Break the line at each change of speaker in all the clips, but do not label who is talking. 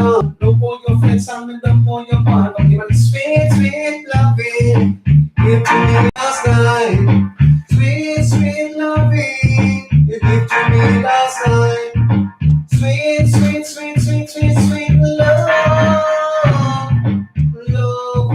down. Don't for your friends, I'm in love for your man. Don't give me sweet, sweet loving. Give to me last night. Sweet, sweet loving. You give to me last night. Sweet, sweet, sweet, sweet, sweet, sweet love. Love.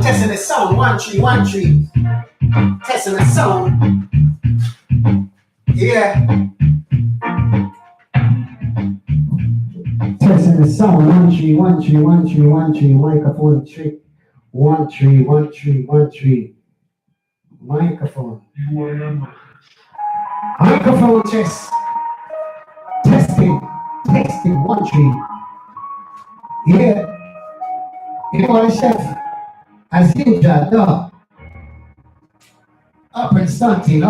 Testing the sound, 1 3 1 3. Testing the sound. Yeah. Testing the sound, 1 3 1 3 1 3 1 3. Microphone check. 1 3 1 3 1 3. Microphone. Microphone test. Testing. 1 3. Yeah. You know what, chef? As usual, no. Up and stunting.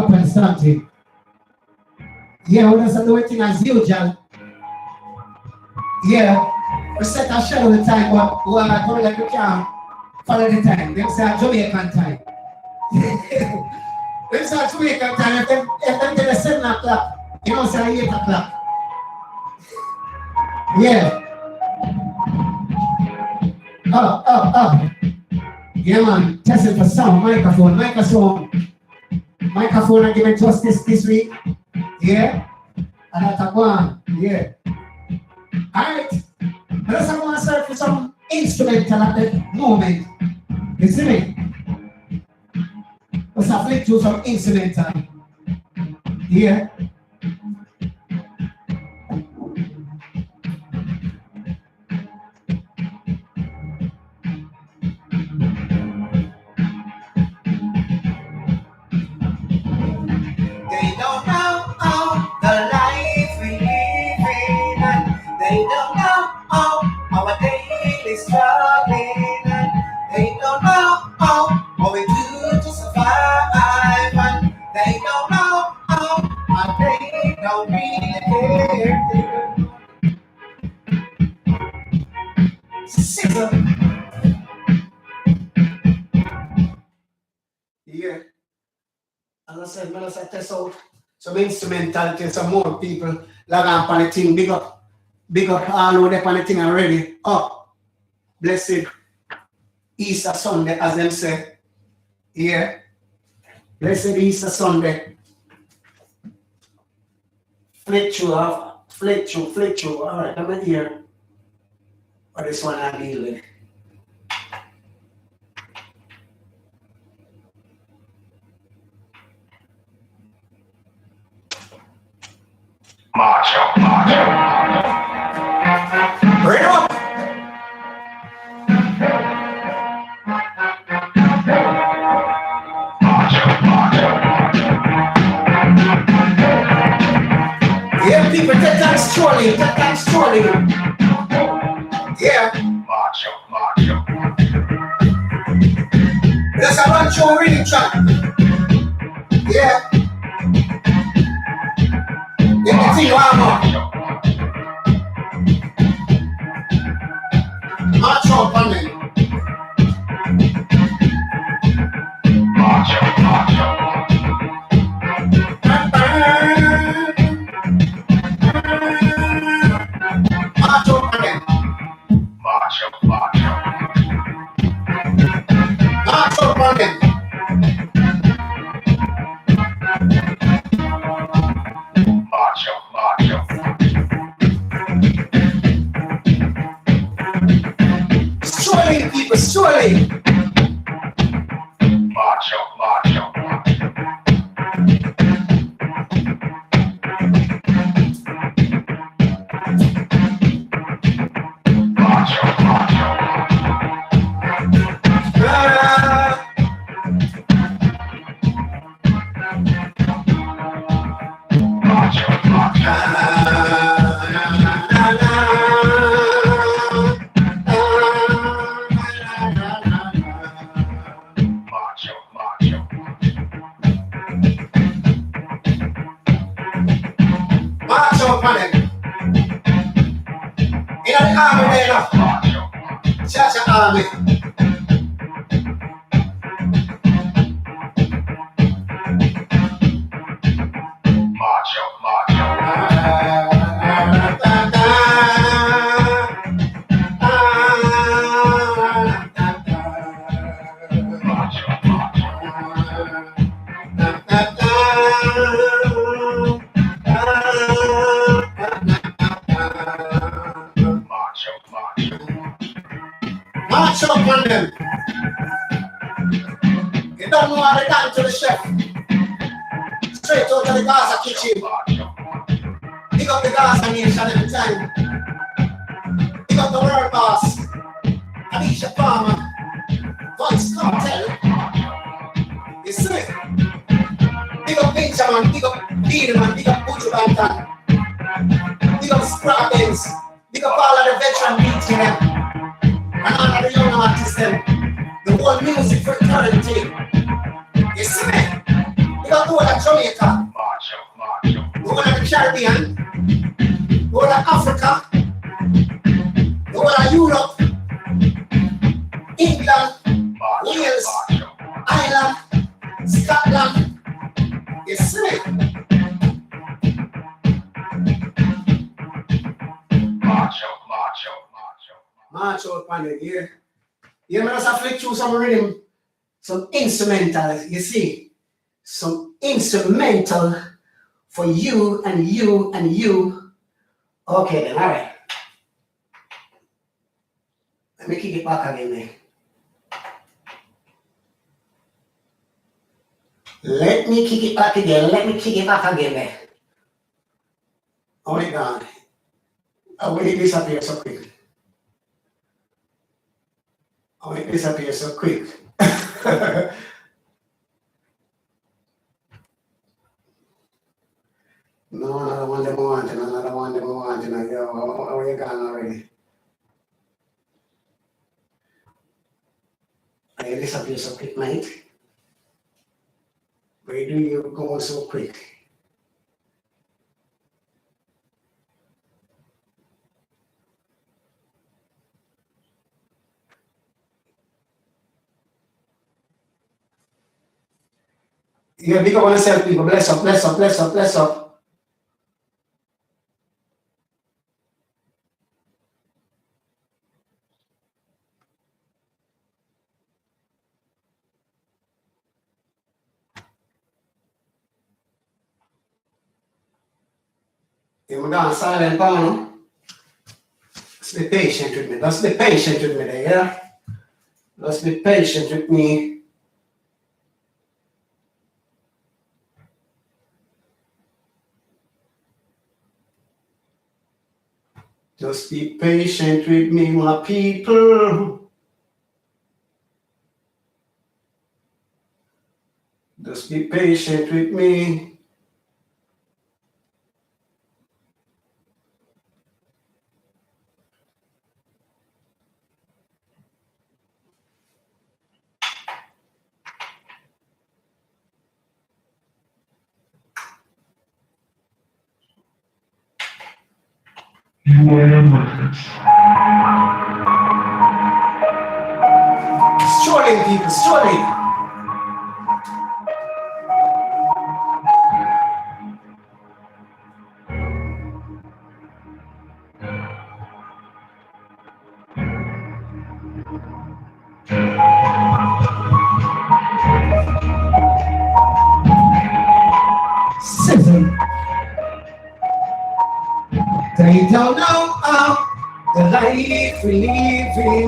Yeah, we just do everything as usual. Yeah, we set a schedule the time, but we are going like we can follow the time. They say Jamaican time. They say Jamaican time. If them tell us 7 o'clock, you know, say 8 o'clock. Yeah. Up. Yeah, man. Testing for sound. Microphone. Microphone are giving justice this week. Yeah. And that's a one. Yeah. Alright. Let's go and search for some instrumental at the moment. You see me? Let's flick to some instrumental. Yeah. Yeah. As I said, when I test out some instrumental to some more people log on on the thing, big up all over there on the thing already. Up. Blessed Easter Sunday, as them say. Yeah. Blessed Easter Sunday. Flick through. Alright, I'm here. But this one I deal with.
Macho.
Bring up. Yeah, people, take time strolling. Yeah.
Macho.
That's a run show reading track. Yeah. Anything armor. March up on me.
Macho.
March up on them.
Macho.
March up on them. Strolling, people, strolling.
Macho. Macho.
March out on them. In the army there, Church army. March out. March up on them. You don't know how to dance to the chef. Straight out of the Gaza kitchen. Pick up the Gaza nation every time. Pick up the world boss. Alicia Palmer. Voice Cartel. You see? Pick up Benjamin. Pick up Biederman. Pick up Buju Banton. Pick up Scrabbins. Pick up all of the veteran meeting them. And all of the young artists them. The whole music fraternity. You see me? We got all of Jamaica. All of the Caribbean. All of Africa. All of Europe. England. Wales. Ireland. Scotland. You see me? March out on it, yeah. You must have flick through some rhythm, some instrumental, you see. Some instrumental for you and you and you. Okay then, alright. Let me kick it back again there. Let me kick it back again there. Oh my God. How will it disappear so quick? Oh, it disappears so quick. No, another one they want, and another one they want, and yo, how you gone already? You disappear so quick, mate. Where do you go so quick? Yeah, big up on yourself, people. Bless up. You're gone silent, Pauno. Let's be patient with me. There, yeah? Let's be patient with me. Just be patient with me, my people. Just be patient with me. Strolling, people, strolling. They don't know the life we live in.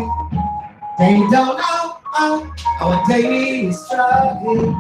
They don't know our daily struggling.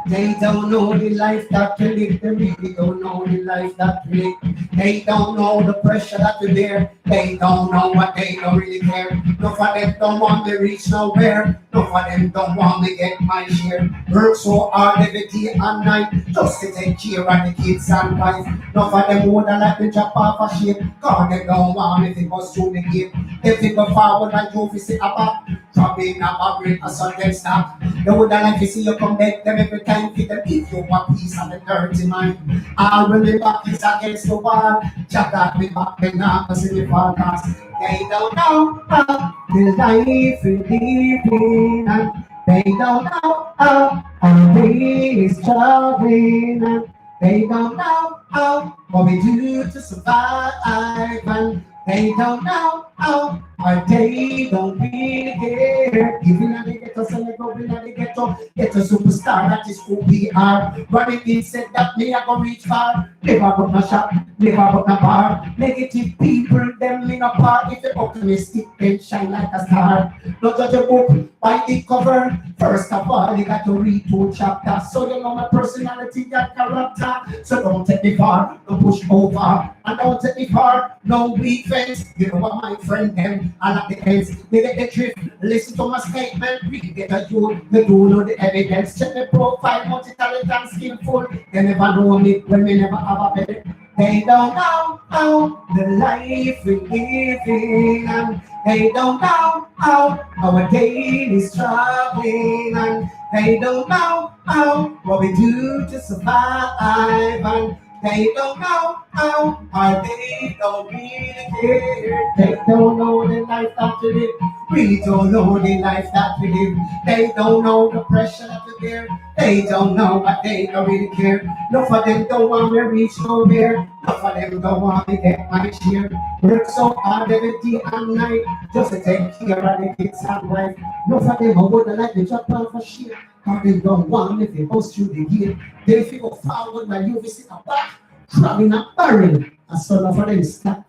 They don't know the life that we live. They really don't know the life that we live. They don't know the pressure that we bear. They don't know what they don't really care. No for them don't want to reach nowhere. No for them don't want to get my share. Work so hard every day and night just to take care of the kids and wife. No for them would like to drop off a ship. Cause they don't want if it goes through the gate. If it go forward like you visit a back. Dropping a fabric or something stop. They would like to see you come back them every time for them if you want peace of the dirty mind. I'll remember peace against the wall. Chat that me back then now cause in the podcast. They don't know how the life is living and they don't know how our day is traveling and they don't know how what we do to survive and they don't know how our day don't really care. Even at the ghetto, so let go in the ghetto superstar, that is who we are. But it is said that me I go reach far. Never got no shop, never got no bar. Negative people, them in a part. If you optimistic, then shine like a star. Not judge a book by the cover. First of all, you got to read 2 chapters. So you know my personality and character. So don't take me far, don't push over. And don't take me far, no weak fence. You know what my friend them, and at the ends, they get the drift. Listen to my statement, read it as you do know the evidence. Check the profile, multi-talented and skillful. They never know me when we never have a bed. They don't know how the life we living and they don't know how our day is traveling and they don't know how what we do to survive and they don't know how they don't really care. They don't know the life that we live. We don't know the life that we live. They don't know the pressure that we bear. They don't know what they don't really care. None of them don't want to reach nowhere. None of them don't want to get my share. Work so hard every day and night just to take care of the kids and wife. None of them would like to jump on for shit. Cause they don't want if it goes through the gate. Then if you go forward like you visit a back, crabbing a barrel, and so enough of them stop.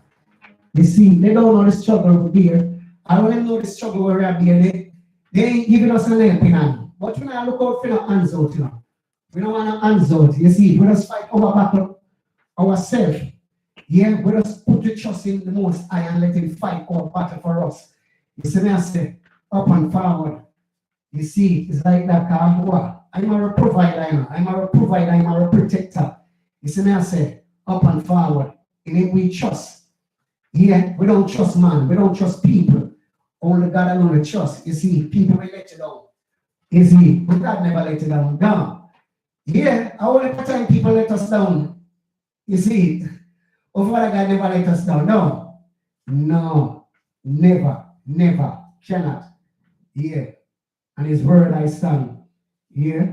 You see, they don't know the struggle over there. I don't know the struggle where we are there. They ain't giving us an helping hand. But we don't look out for no hands out, you know. We don't want no hands out. You see, we just fight our battle ourselves. Yeah, we just put the trust in the Most High and let Him fight our battle for us. You see me, I say, up and forward. You see, it's like that. I'm a provider, I'm a provider, I'm a protector. You see me, I say, up and forward. In it we trust. Yeah, we don't trust man, we don't trust people. Only God alone we trust. You see, people will let you down. You see, but God never let you down. No. Yeah, only the time people let us down. You see, over God never let us down. No. No. Never. Never. Cannot. Yeah. And His word I stand. Yeah.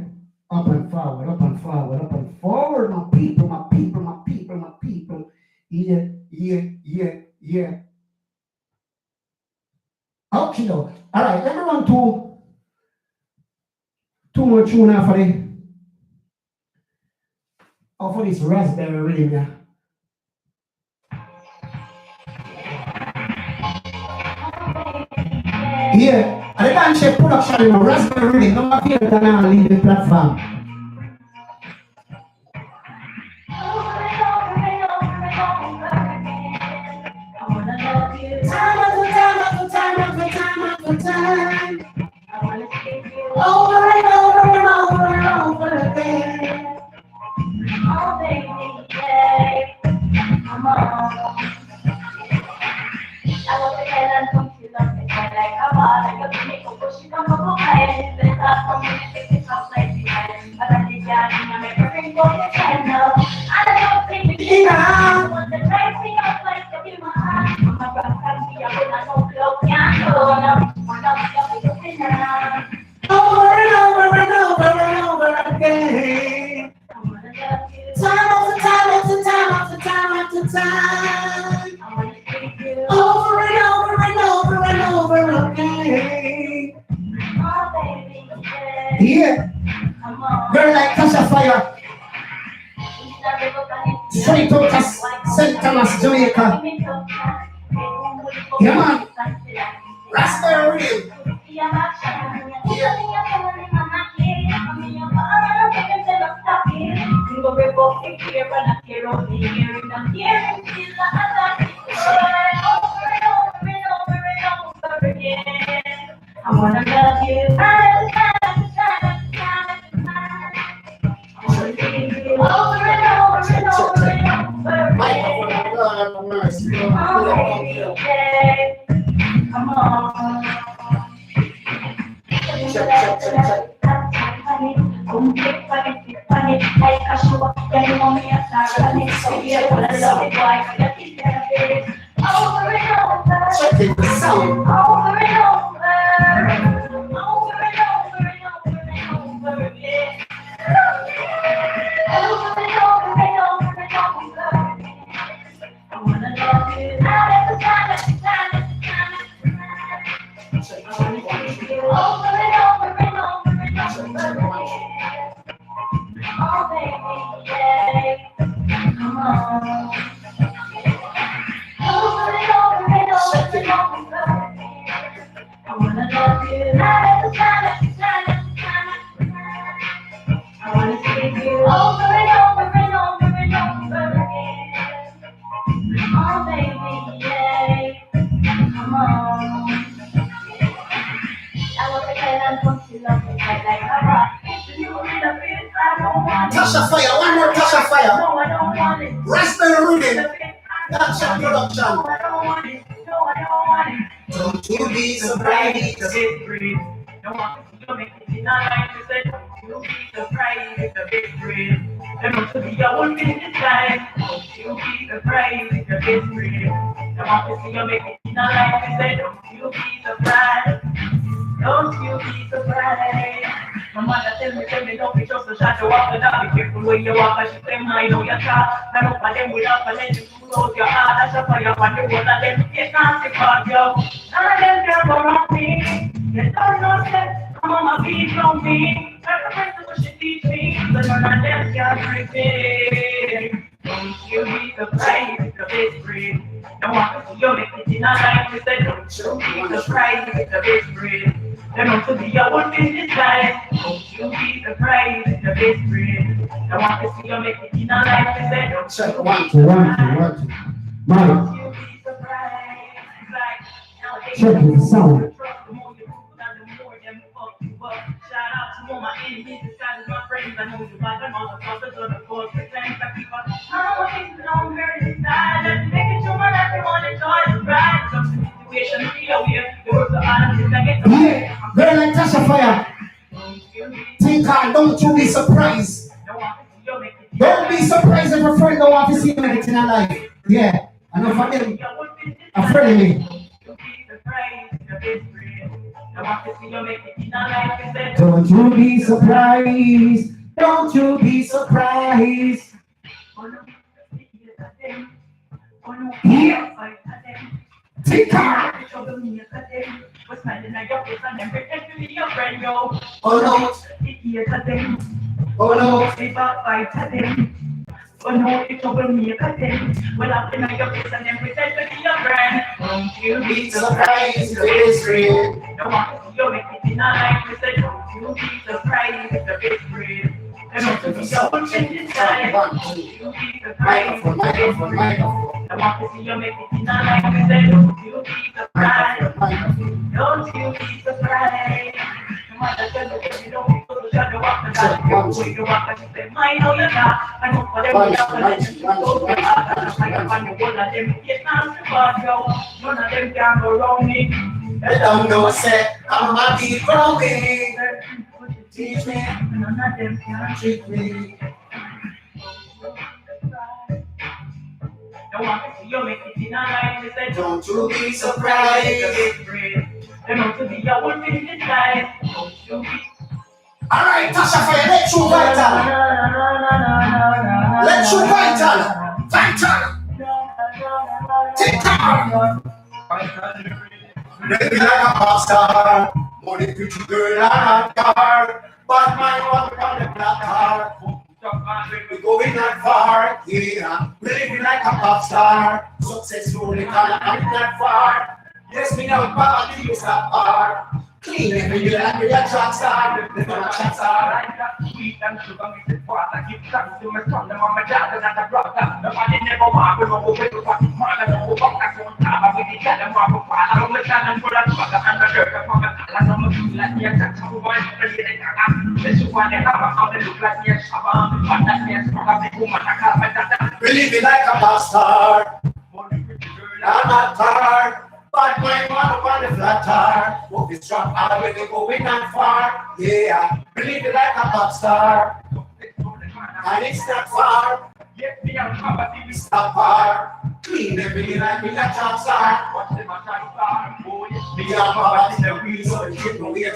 Up and forward, up and forward, up and forward, my people, my people, my people, my people. Yeah, yeah, yeah, yeah. Okay, though. All right, let me run two more tune for this raspberry rhythm, yeah. Yeah, and the band shape production in a raspberry rhythm, no matter if I leave the platform. Time. I want to keep you over and over and over and over again. Oh, baby, yeah. Come on. I want to get and come to nothing. I like a bar, like a make a push, you come up high. It's not from me, it's not like the time. I got the jar, I'm everything for the time now. I don't think it's enough. I want the right thing up like to be my heart. I'm a rock, I'm here, I'm not no blow, can't go now. Over and over and over and over again. Time after time after time after time after time. Over and over and over and over again. Yeah. Girl like Tasha Fire. Straight out of St. Thomas, Jamaica. Yeah, man. Raspberry.
wanna love you. I wanna see you over and over and over and over again. Oh, baby, yeah. Come on. Funny, like a show, then you want me to start running. So you wanna love it, boy, for your kiss and a bit. Over and over, over and over, over and over again. Over and over and over and over again. I wanna love you, not every time, every time, every time, every time. I wanna see you over and over and over and over again. Oh baby, yeah, come on. Over and over and over and over again. I wanna love you, not every time, every time, every time, every time. I wanna see you over and over and over and over again. Oh baby, yeah, come on. I want to tell and want to love you like a rock. You need a bit, I don't want it.
Tasha Fire, one more Tasha Fire.
No, I don't want it.
Raspberry Rhythm. Tasha Production.
No, I don't want it. No, I don't want it.
Don't you be surprised.
It's a bit free. Don't want to make it in a life. You said, don't you be surprised. It's a bit free. Don't want to be a wolf in this time. Don't you be surprised. It's a bit free. Don't want to see you make it in a life. You said, don't you be surprised. Don't you be surprised. My mother tell me, don't be just a shot. You walk the dog, be careful when you walk. And she say, I know your child. None of them will have to let you close your heart. That's a fire on the wall. And them can't see about you. None of them can go around me. You don't know that I'm on my feet from me. Every person what she teach me. So none of them can break me. Don't you be surprised. It's a bit free. Don't want to see you make it in a life. You said, don't you be surprised. It's a bit free. Don't want to be a wolf in this life. Don't you be surprised. It's a bit free. Don't want to see you make it in a life. You said, don't
Check
you
one,
be
two, one, two,
surprised.
one, two.
Don't
Mike,
you be surprised. Like, nowadays,
check the sound.
the more you move, and the more them fuck you up. Shout out to all my enemies, disguise as my friends. I know you like them motherfuckers or the force pretend that people. I don't want things to know very inside. Let's make it to my life, I want to enjoy the ride. Some situation, feel weird. The words are honest, I get the way.
Very like Tasha Fire. Think on, don't you be surprised. Don't be surprised if a friend don't want to see you make it in a life. Yeah, I know for them. A friend of me. Don't you be surprised. Don't you be surprised. Yeah. Think on. Oh no. Oh no.
Oh no, it's over me, a cousin. Well, I've been on your face and then pretend to be your friend. Don't you be surprised, it's a bit real. Don't want to see you make it in a life. You said, don't you be surprised, it's a bit real. Don't want to see your wolf in this life. Don't you be surprised, it's a bit real. Don't want to see you make it in a life. You said, don't you be surprised. Don't you be surprised. No matter tell me that you don't be so shadow walk the dark. You walk and you say, I know you're not. I know for them we have to let you go. I can find you one of them. It's not too far, yo. None of them can go wrong me.
They don't know, say, I'm a deep growing. Teach me,
None of them can
treat me.
Don't want to see you make it in a life. You say,
Don't you be surprised.
Don't want to be a wolf in this life. Don't you be.
Alright, Tasha Fire, let's show vital. Let's show vital. Vital. Take on. They be like a pop star. Money pretty girl and a car. But my one on the black car. We going that far, yeah. We living like a pop star. Successfully, I'm that far. Yes, me now, Papa, you use that bar. Clean every year like we a track star. We're gonna track star.
Sweet and sugar mixed with water. Give thanks to my son, the mama, dad, and the brother. Nobody never want to know who will what is mother, no who walk like on top. We did get them off of water. I'm with them for that sugar and the dirt from the
Believe me like a bastard. I'm not tired. But my mother on the flat tire. Hope it's strong hard when they going not far. Yeah, believe me like a pop star. And it's not far. It's not far. Clean everything like me a top star. Me a pop in the wheel, so it keep me weird.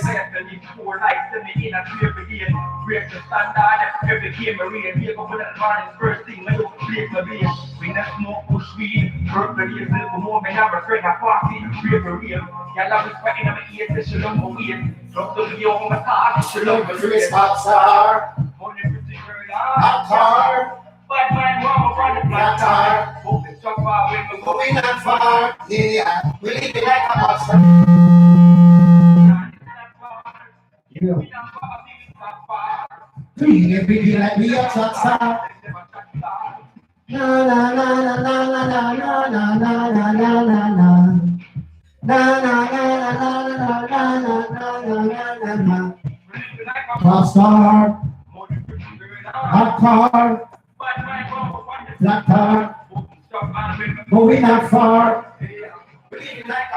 Four lights to me in a clear begin. Break the standard, every game marine. Here go for that morning, first thing, I don't break my beer. We not smoke, push weed. Work the years, little more, me never afraid of party. Break the real. Yeah, love is fighting on my ears, this shit on my weird. Drop the video on my top,
She love me for his pop star.
Only pretty girl,
Hot car.
but my mama on the flat tire. Hope it's so far away from
Going not far. Yeah, believe me like a pop star. Yeah. Clean everything like me a top star. Na na na na na na na na na na na na na. Na na na na na na na na na na na. Pop star, hot car, flat car, going not far. Believe it like a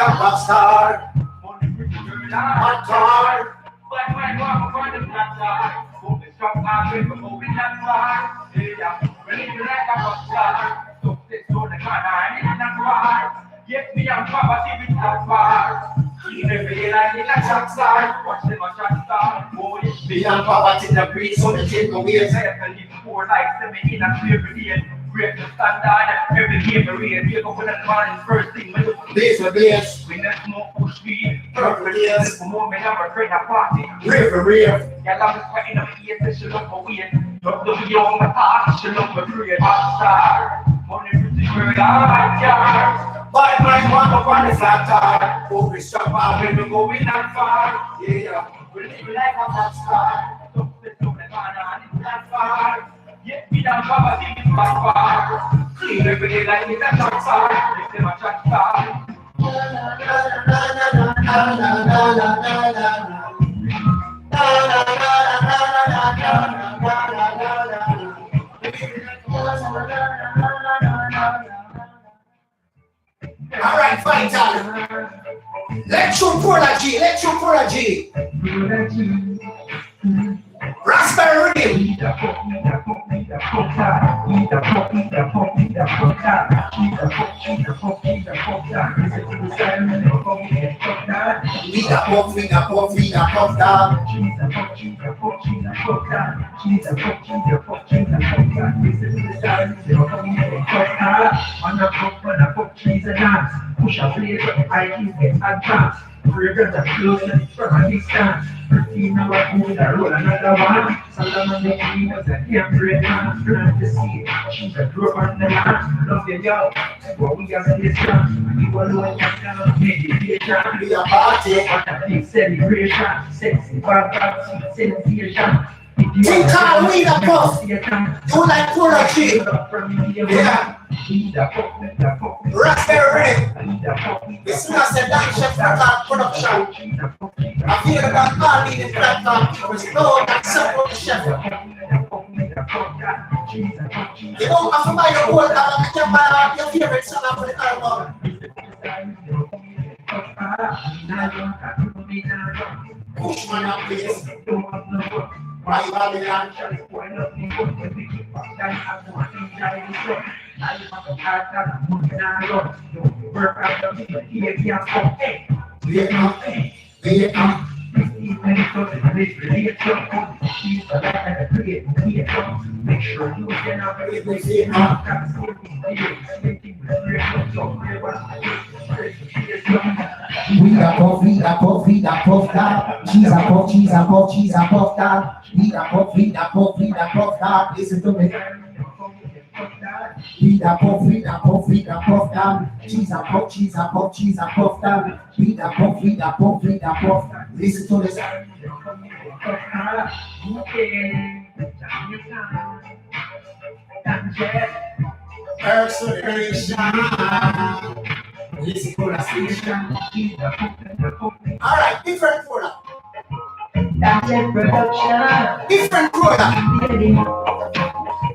pop star, hot car.
But my mama on the flat side, hope it's strong hard with the moving that far. Yeah, believe like a rock star. So this on the corner, I need that far. Yes, me and Papa see it that far. Clean every day like in a shot star. Watch them a shot star. Oh, yes,
Me and Papa in the breeze, so the tape go weird.
I leave 4 lights to me in a clear day. Break the standard, every game marine. Here go for that morning, first thing, we do.
This will be us.
We not smoke, push weed.
Purple years.
For more, me never afraid of party.
River real.
Yeah, love is fighting on my ears, this shit look for weird. Drop the video on my top, shit look for weird. Hot star, money pretty girl, hot yard.
But my mama on the flat tire. Hope it's strong hard when we going not far. Yeah, believe it like a pop star.
So this on the corner, it's not far. Yeah, me down Papa, see it not far. Clean every day like it's a shot star. This is my shot star.
All right, fine, Tyler. Let's shoot for a G. Let's shoot for a G. Raspberry rhythm. Vida pop, down.
Push a plate, IQ gets advanced. Fragrance of closeness from a distance. 13 hours moving the road, another one. Solomon the queen was a damn great man. Plant the seed, she's a drop on the land. Love your girl, but we are in this town. You alone can meditation.
Be a party.
What a big celebration. Sexy, bad, sensation.
Think Carl, we the puff. You like for a G. Yeah. Raspberry rhythm. This is not a dance chef production. I feel that all needed platform people know that support the chef. You don't have to buy your whole album, you can buy your favorite song for the album. Push man up, please. Why Babylon? Vietnam.
Make sure you get out of
Vida pop, puff dog. She's a puff, she's a puff, she's a puff dog. Feed a puff, feed a puff, feed a puff dog. Listen to me. Feed a puff, feed a puff, feed a puff dog. She's a puff, she's a puff, she's a puff dog. Feed a puff, feed a puff, feed a puff. Listen to this. Persuasion. Listen to the station. Alright, different product.
That's it, production.
Different product.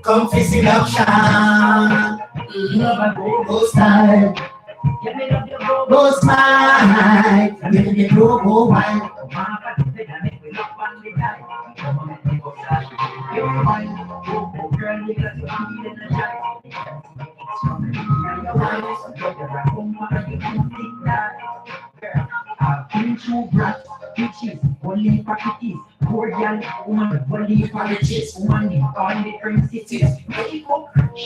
Come for seduction. Go style. Go smile. Give me the go wine.
Only packages, Korean woman, only packages, woman on different cities.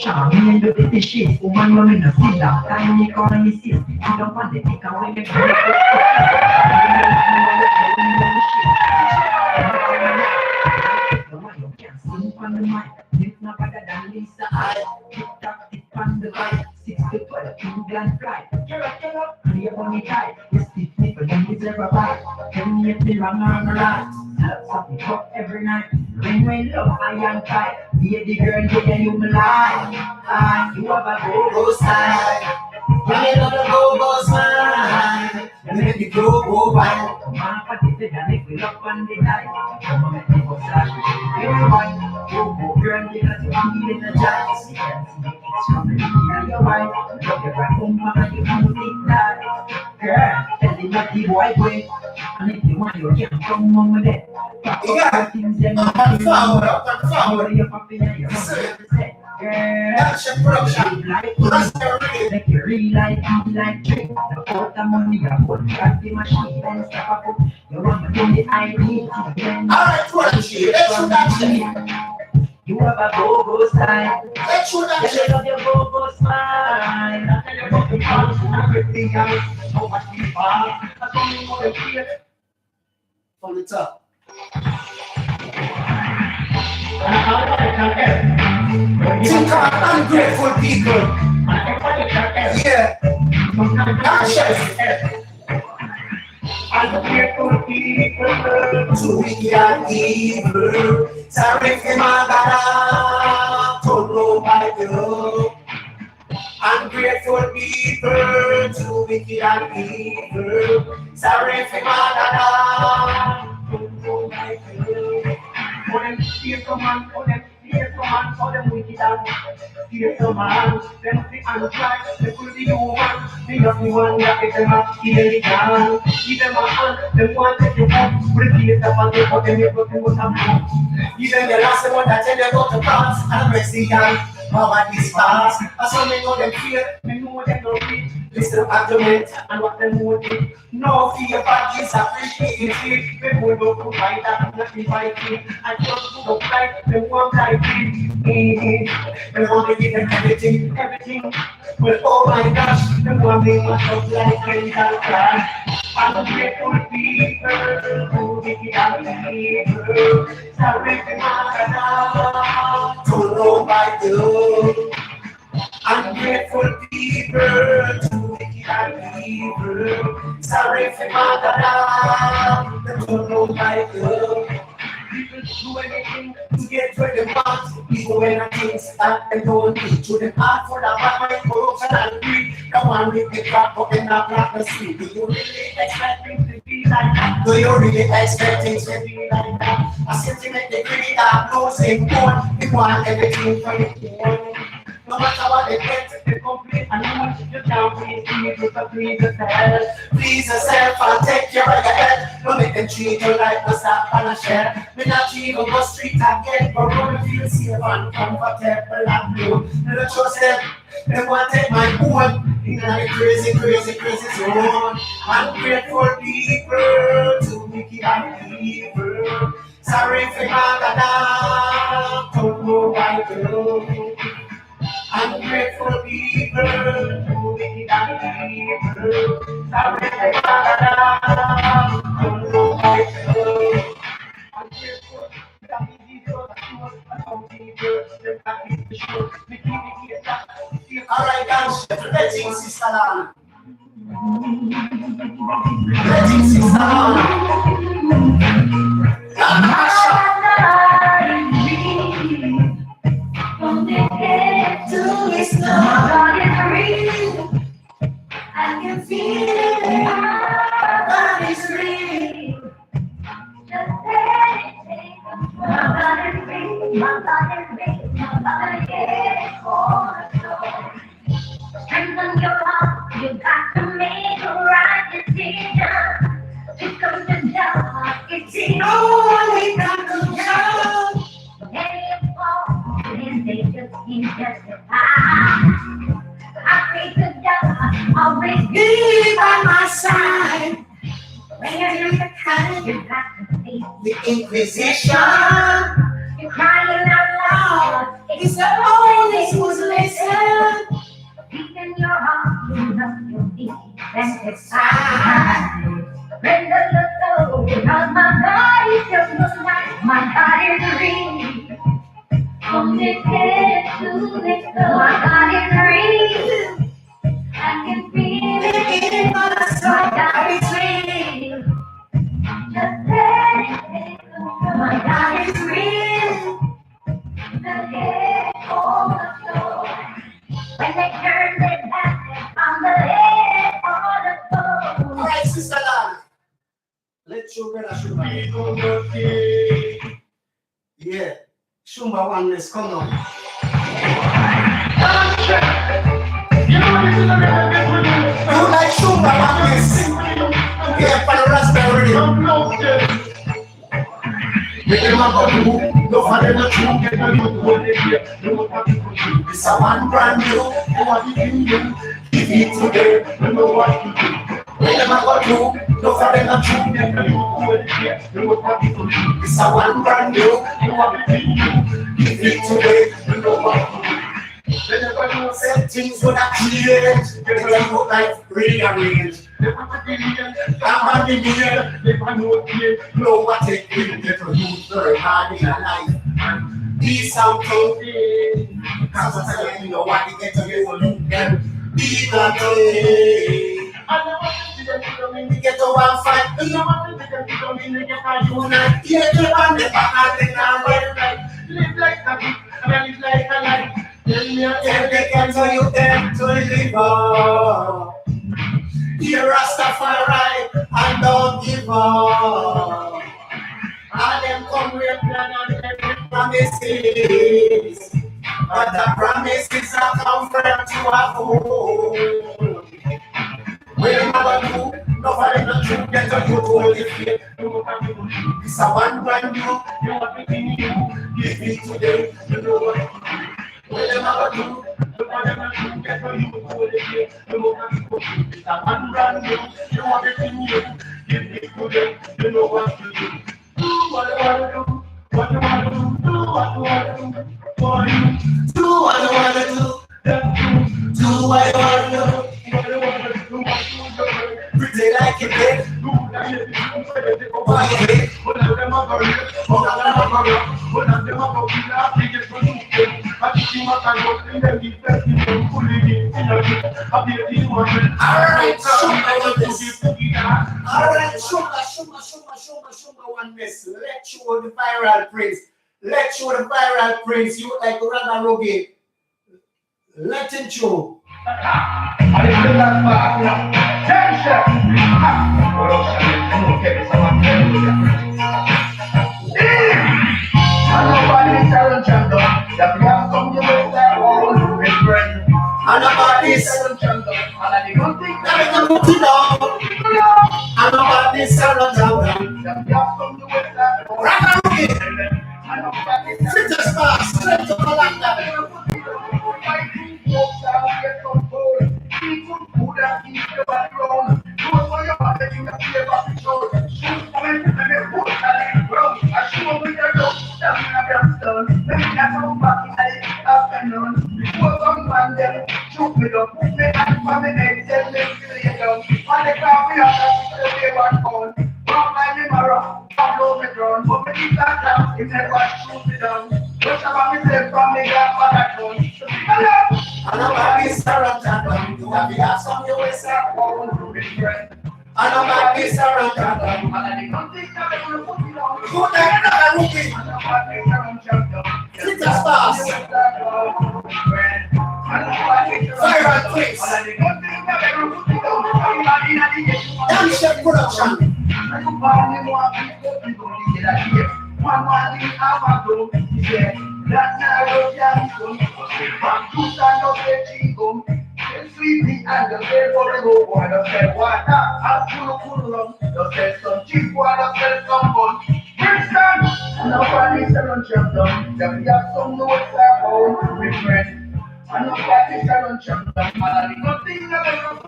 Charming and the dishes, woman, woman, a sister, tiny colonies. You don't want to take away the one you can't sing on the mic. It's not better than Lisa. I tick-tock, tick on the right. 6 to 12, England flight. You're a killer, clear on the tight. Yes, stiff nipple, then deserve a bite. Tell me if the wrong or right. Lots of it up every night. When love, I am tight. Baby girl, yeah, you my life. You have a
Go style. Give me the go smile. Give me the go wine.
Man, what is it that make me love on the night? Come on, make me go flash. You're white. Go, girl, you got to be in the giants. It's coming in your wife. Love your right home, man, you can take that. Girl, tell me what the boy way. And if you want, you can come home with it.
Yeah.
Forward, your puppy and your mother. Girl,
That's your production. That's your real.
make you real like trick. The port of money, you put at the machine and step up. You want to do the ID.
Alright, production. Let's shoot that shit.
You have a go-go style.
Let's shoot that
You
shit.
love your go-go smile. I tell you about the fun and everything else. So much people. I told you what to feel.
From the top. Think of ungrateful people. Yeah. Conscious.
Ungrateful people.
To wicked and evil. Sorry for my God. Don't know by you. Ungrateful people. To wicked and evil. Sorry for my God. Don't know by you.
For them fearful man, for them fearful man, for them wicked and fearful man. Them the untried, they could be human. They not the one that get them up, kill the gun. Give them a hand, them want to take you up. Put the face up and they put them, you put them with them.
Even the last one that tell you about the past and Mexican, how this past. I saw me know them fear,
They know they don't read,
listen to argument.
and what them would do.
No fear, but this appreciate it.
They would go to fight and not be fighting. And just to go fight, they want like it.
They want to give them everything.
Everything.
Well, oh my gosh,
They want me much of like mental cry. Ungrateful people, who wicked and evil. Sorry for my God.
don't know by you. Ungrateful people, too wicked and evil. Sorry for my God, they don't know by you.
People do anything.
To get where they want, even when I think that they don't need to them hard for the bad mind, corruption and greed. The one with the crap up in the black the street. Do you really expect things to be like that? Do you really expect things to be like that? A sentiment they create that knows in one. They want everything for you. No matter what they get,
They complain and you want you can't please people, so please yourself.
please yourself and take care of your head. Don't make them treat you like a sack and a shell. Me not even go street again, but run feel safe and comfortable and blue. Don't trust them. They want to take my own in a crazy zone. Ungrateful people, too wicked and evil. Sorry for my God, don't know why you. Ungrateful people, too wicked and evil. Sorry for my God, don't know Sister Lana. Letting Sister Lana.
From the head to the stomach, it's real. I can feel it, my body's real. Just let it take control. My body's real, my body's real, my body is control. Strengthen your heart, you got to make the right decision. Pick up the dog, it's the only conclusion. Any fall, then they just can't justify. I pray to God, always be by my side. When you're in the kind, you got to face
The Inquisition.
you're crying out loud. It's the only who's listen. Deep in your heart, you know you'll be satisfied. Render the soul, cause my body feels just like my body's real. From the head to the toe, my body's real. I can feel it in my soul, my body's real. Just let it take control, my body's real. The head for the soul. When they turn their back on the head for the soul.
Alright, Sister Lana. Let your brother Shumba. Yeah. Shumba oneness, come on. You like Shumba oneness? Yeah, for the Rasta radio. It's a one brand new. Give it today, you know what to do. When them a go do, no for them a true. It's a one brand new. Give it today, you know what to do. They never know certain things would have changed. They never look like rearranged. I'm on the million. They know what it is. They can use very hard in their life. Be something. Because I say, you know what they get to you will look them. Be that way. We get to one fight. You know what they get to me. They get to unite. Yeah, they want the back and they can't live like a bit. And I live like a life. Tell they can tell you them to live up. Be Rastafari and don't give up. And them come with plan and every promises. But the promises are confirmed to a fool. When you never do, nobody not true, get a good hold if you it's a one brand new, you want to be new. Give it to them, you know what to do. When you never do, nobody not true, get a good hold if you know what to do. It's a one brand new, you want to be new. Give it to them, you know what to do. Do what you want to do, what you want to do, do what you want to do for you. Do what you want to do, do what you want to do, what you want to do. Pretty like you did. Why you did? One of them are going to one of them are going to one of them are going to biggest producer. I think you must have got in them defense in them fully in your alright, Shumba oneness. Let show the viral praise. Let show the viral praise. You like Rana Rogi. Let him show.
I didn't that far. Tension. And nobody selling candle. That we have come to make their own friend.
And nobody
selling candle. And I don't think
that we can put it down. And nobody selling candle.
that we have come to make their own
Rana Rogi.
and nobody
Fit us fast. Straight to the land.
People who that keep the background. Do it for your mother, you can see about the show. Shoot coming to the put that in ground. I show with the road, that's in a stone. Let me get some back in the afternoon. Before some man then shoot me up, put me back from the neck, tell me to lay down. On the coffee, I have to back on. Walk by the mirror, follow me ground. But me keep that down, if never shoot me down. Just about me say from the gap back home. Hello!
And nobody surround that one. Have you got some USA? I know my kids are on Jordan. Who that rookie? Sit us fast. Fire and place. Damn shit production.
Sweetie and the flavor go on the sell water. I'll pull the sell some cheap water, sell some bun. Princeton, nobody sell on champion. Then we have some notes about with friends. And nobody sell on champion. And I did not think that I was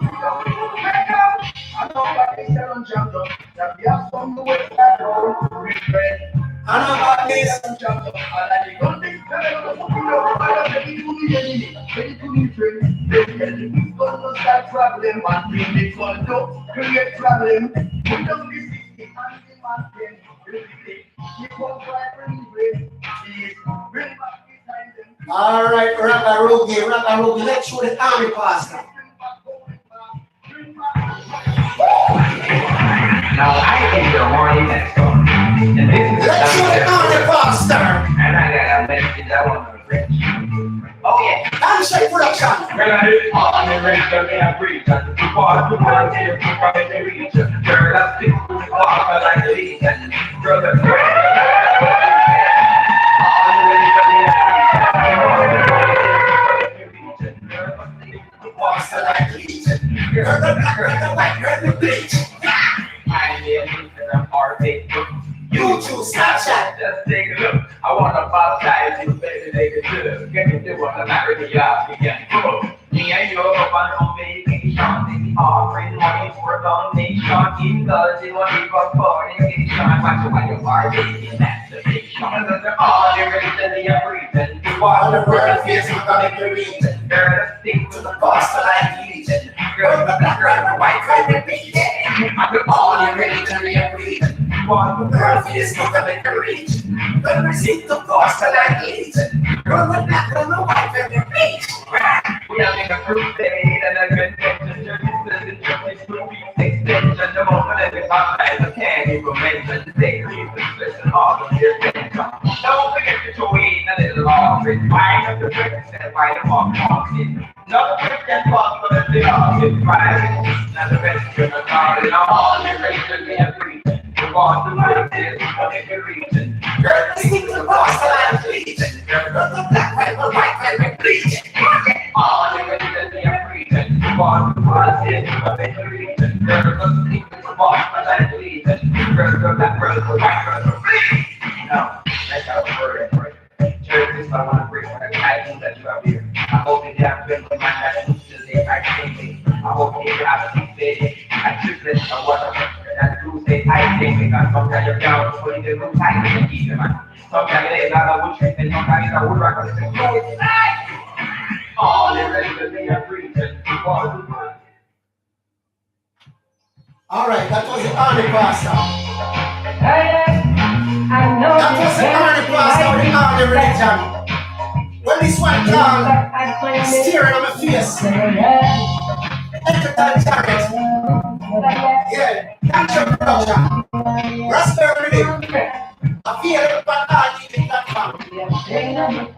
make up. And nobody sell on champion. Then we have some notes about with friends.
I know about this.
And I did not think that I was ready to be friends. It's gonna start problem, one thing it's gonna create problem. Put down the system and the mountain. Keep on trying to bring back the time.
All right, Ragarugi, let's show the army pastor.
Now I think the morning next song. And this is
Let's show the army pastor.
And I got a message I want to reach. Oh yeah.
Damn shit production.
When I did on the radio, they have reached and the part of the here from the region. Girl, that's the walk like the legion. Girl, that's
YouTube, Snapchat.
Just take a look. I want to baptize you, baby, they can do. Get me to what I'm not really out again. Me and you up on vacation. They offering money for a donation. Because they want to keep up fornication. Watch you while you are taking masturbation. Because they're all the reason they are breathing. You are the bird face, you're gonna be reason. They're the stick to the pastor like legion. Girl, the black girl, the white girl, the beat. After all the religion they are breathing. You are the bird face, you're gonna be reaching. But we see the pastor like legion. Girl, the black girl, the white girl, the beat. We are in a crusade and a convention. Churches and churches will be extension. The moment that we talk like a candy for mention. They leave the listen all of your attention. Don't forget to wait a little offering. Wine up the breakfast and fight them off walking. Not the Christian boss, but the dog is private. Not the best in the car and all the races they are preaching. You want to live this, but if you're reaching. Girl, stick to the boss and I'm legion. Girl, the black man, the white man, we're bleaching. All the races they are preaching. You want to live this, but if you're reaching. Girl, the stick to the boss and I'm legion. Girl, the black man, the white man, we're bleaching. Now, let's have a word and pray. Church, this I want to pray for the guidance that you have here. I hope that you have been with my passion today. I hope that you have a baby. I triplets or whatever. That do say I think because sometimes you're down for the good time and keep them. Sometimes they got a wood trick and sometimes a wood rock and say, no, it's not. All the rest of me are preaching.
All right, that was the army pastor.
I know
That was the army pastor of the army religion. When this one called, staring at my face. Entertainment target. Yeah, that's your production. Raspberry. I feel it back on the platform.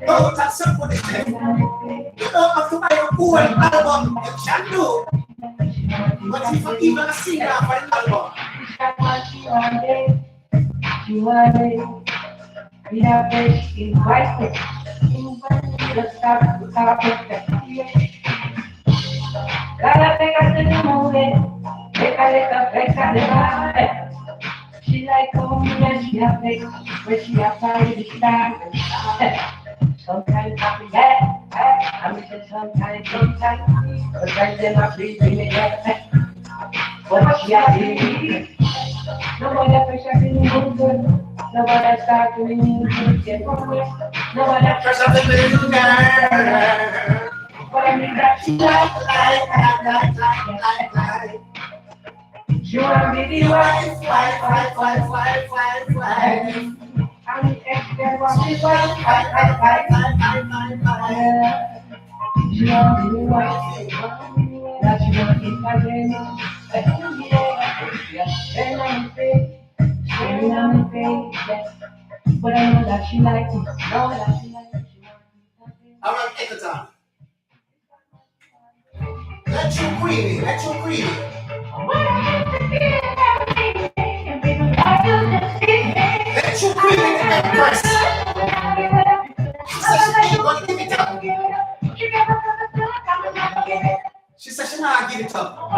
Don't touch some of this. You don't have to buy a whole album. You can do. But if you even a singer for an album.
We have been invited to start with our perspective. Gotta take us to the movie. Take a little flex at the bar. She like me and she have flex when she have time to start. Sometimes I feel bad. I'm missing sometimes. But then I feel me back. But she has been. Nobody pressure me good. Nobody start to me good. Nobody
Pressure to me good.
but I need that she like. She want me the wife. I'm the ex-girl want me wife. She want me the wife. that she want it again. And I'm afraid, and I'm afraid, yes. But I know that she likes it, know that she likes it, she wants it again.
All right, take the time. Let you breathe. Let you breathe. Let you breathe in the press. She said she ain't gonna give it up. She said she not give it up.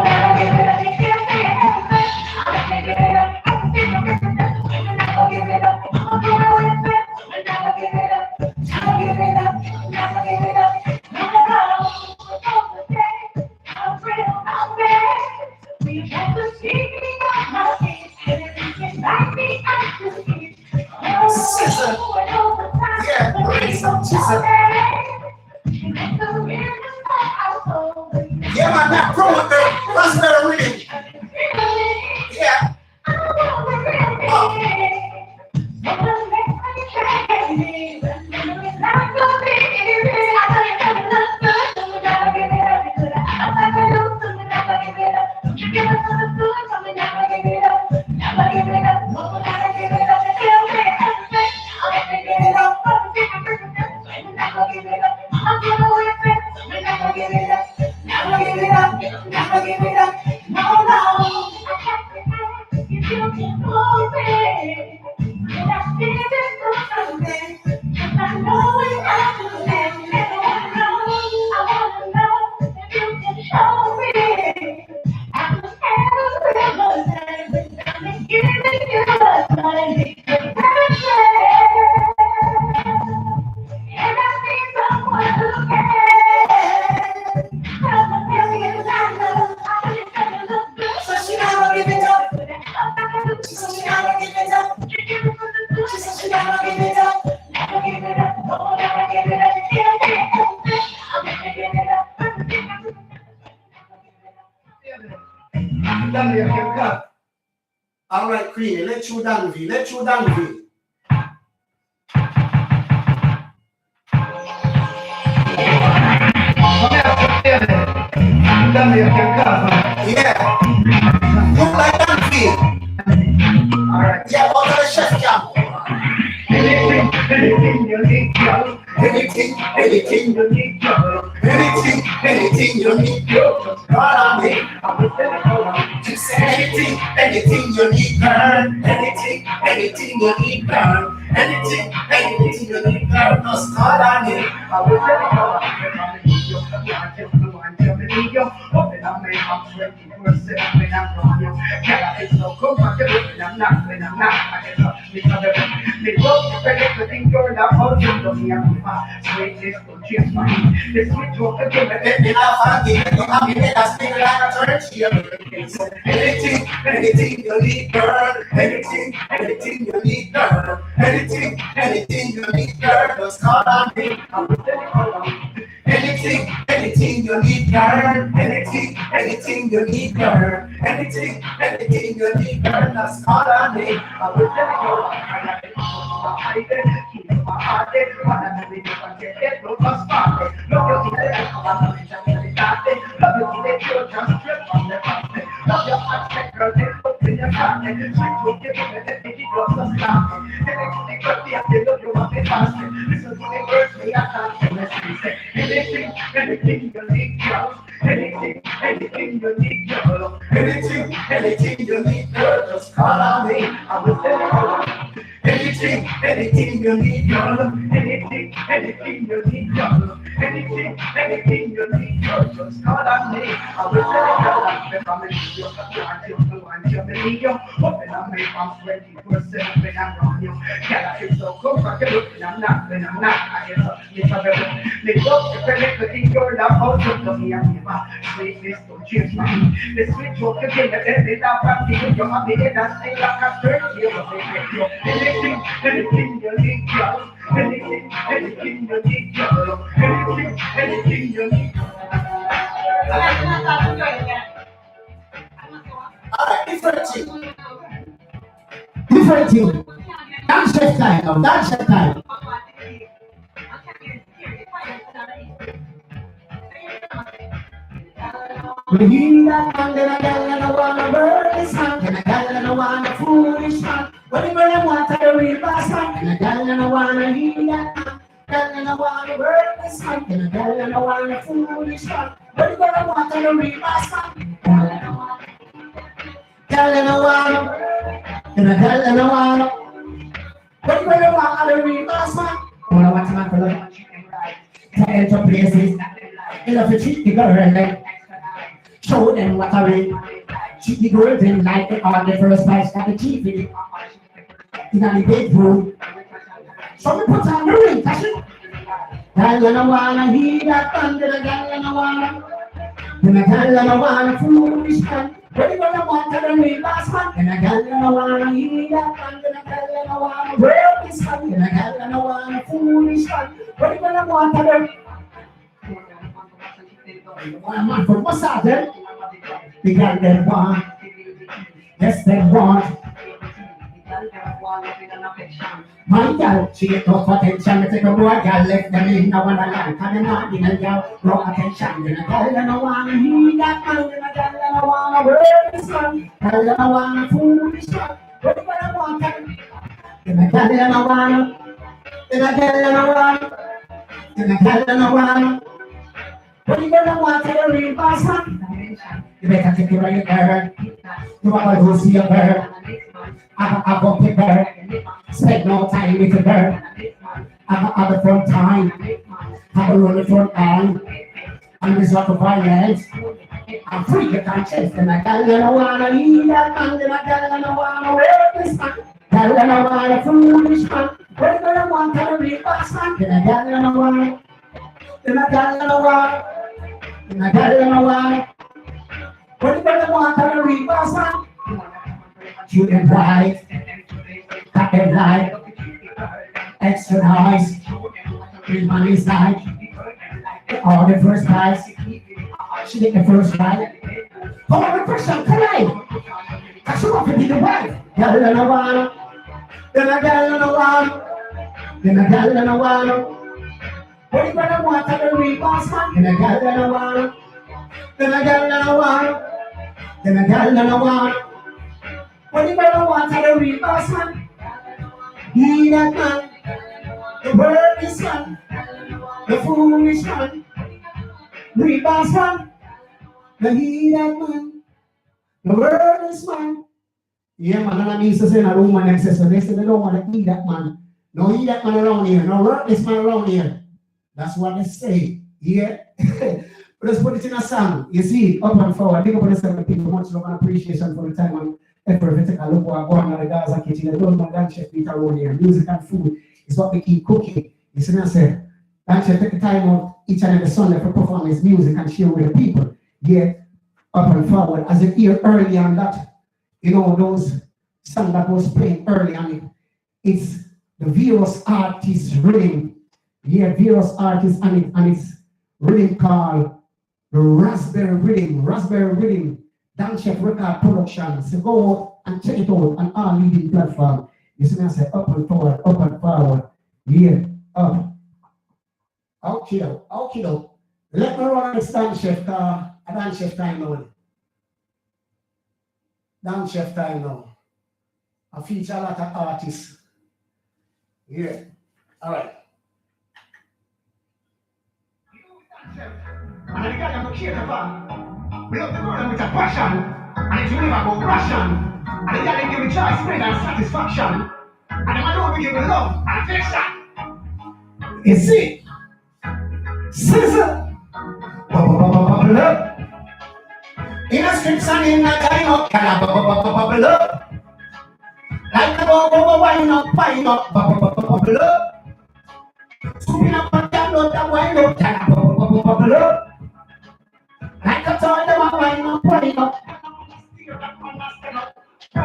Sister, yeah, raise up, sister. Yeah, man, that pro with the hospital reading. Yeah. All right, Queenie, let you down, V. Let you down, V. Yeah. Look like that, V. All right. Yeah, what kind of chef job?
Anything you need, girl.
Anything
you need, girl.
anything you need, girl. Just call on me.
I will tell you how.
Just say anything you need, girl. Anything you need, girl. Anything you need, girl. Just call on me.
I will tell you how. I just know I'm telling you. Open up my mouth 24/7 when I'm on you. Yeah, it's so comfortable when I'm not. I guess me love everything girl that holds you to me and my sweetness will change my the sweet talk again.
Let me laugh again. You have me head a spin like a church here. So anything you need, girl. Anything you need, girl. Anything you need, girl. Just call on me.
I will tell you how.
Anything you need, girl. Anything you need, girl. Anything you need, girl. Just call on me.
I will tell you how. I keep my heart there. Wanna know if you can get it, don't just start it. Love you in the air, come on, love you in the church, just straight from the past. Love your aspect, girl, they put in your heart. Sweet with you, give it, take it, love the start. Anything you got, they love you, want it fast. Listen to the words, they are dancing, listen, say. Anything you need, girl. Anything you need, girl.
Anything you need, girl. Just call on me.
I will tell you how.
Anything you need, girl.
Anything you need, girl. Anything you need, girl. Just call on me. I will tell you how. If I'm in you, I feel so I'm open up my arms 24/7 when I'm on you. Yeah, I feel so comfortable when I'm not. I get up, me love the thing girl that holds you to me and my sweetness don't change my the sweet talk again, the every that I'm feeling you have me head and stay like a turkey. Anything you need, girl. Anything you need, girl. Anything you need.
Alright, different thing. Dance chef time. When he that man, then a girl and I wanna burn this man, then a girl and I wanna foolish man. Whatever I want, I the real boss man, then a girl and I wanna heal that man. Girl and I wanna burn this man, then a girl and I wanna foolish man. Whatever I want, I the real boss man. Girl and I wanna, then a girl and I wanna. Whatever I want, I the real boss man. All I want to man for love, to enter places. You love to treat the girl and then show them what I mean. Treat the girl then like they are the first place that the TV in the bedroom. So we put on the ring, that's it. Girl and I wanna hear that thunder, girl and I wanna. Then a girl and I wanna foolish man. Whatever I want to the real boss man. Then a girl and I wanna hear that thunder, girl and I wanna break this man. Then a girl and I wanna foolish man. Whatever I want to the one man from Mossad, the girl them want, yes them want. My girl, she get no attention. Me take a boy, girl left them in the one alone. Can them not in a girl, no attention. Then a girl and I wanna hear that man. Then a girl and I wanna burn this man. Girl and I wanna fool this man. Whatever I want, then a girl and I wanna. Then a girl and I wanna. Then a girl and I wanna. Whatever I want, the real boss man. You better take it right there. You wanna go see a bird. I go pick her. Spend no time with the bird. I the front time. I run the front arm. I'm this lot of violence. I'm free the conscience. Then I girl and I wanna hear that man. Then I girl and I wanna wear this man. Girl and I wanna foolish man. Whatever I want, the real boss man. Then I girl and I wanna. Then I girl and I wanna. Then I girl and I wanna. Whatever I want, the real boss man. Shoot them right, cut them light, extra nice, real money side, all the first prize, she did the first ride, all the person collide, cause she want to be the wife, girl and I wanna, then a girl and I wanna, then a girl and I wanna, whatever I want, the real boss man, then a girl and I wanna, then a girl and I wanna, then a girl and I wanna. Whatever I want, the real boss man. Be that man, the worthless man, the foolish man, real boss man. The he that man, the worthless man. Yeah, man, and I mean to say in a room and them say so. They say they don't want to eat that man. No, eat that man around here. No, worthless man around here. That's what they say. Yeah. Let's put it in a song. You see, up and forward. Big up on yourself, people. Much love and appreciation for the time and effort to take a look at going on the Gaza kitchen. I don't know Dan Chef beat around here. Music and food is what we keep cooking. You see what I say? Dan Chef take the time out each and every Sunday for perform his music and share with the people. Yeah, up and forward. As you hear early on that, you know, those songs that was playing early on it, it's the Virus Artist rhythm. Yeah, Virus Artist and it's rhythm called the Raspberry Rhythm. Dan Chef Record Production. So go out and check it out on all leading platform. You see me I say up and forward. Yeah, up. Okay. Let me run this Dan Chef Dan Chef time now. Dan Chef time now. I feature a lot of artists. Yeah. Alright. And the guy I'm care about. We love the girl with a passion, and it's never go Russian. And the guy give me joy, spread and satisfaction. And the man will give me love and affection. You see? Sister. Bubble. In a street song in a kind of bubble. Like a bubble, wine up, bubble. Swimming up and down, that wine up, bubble. Like a toy, the one wine up, wine up. I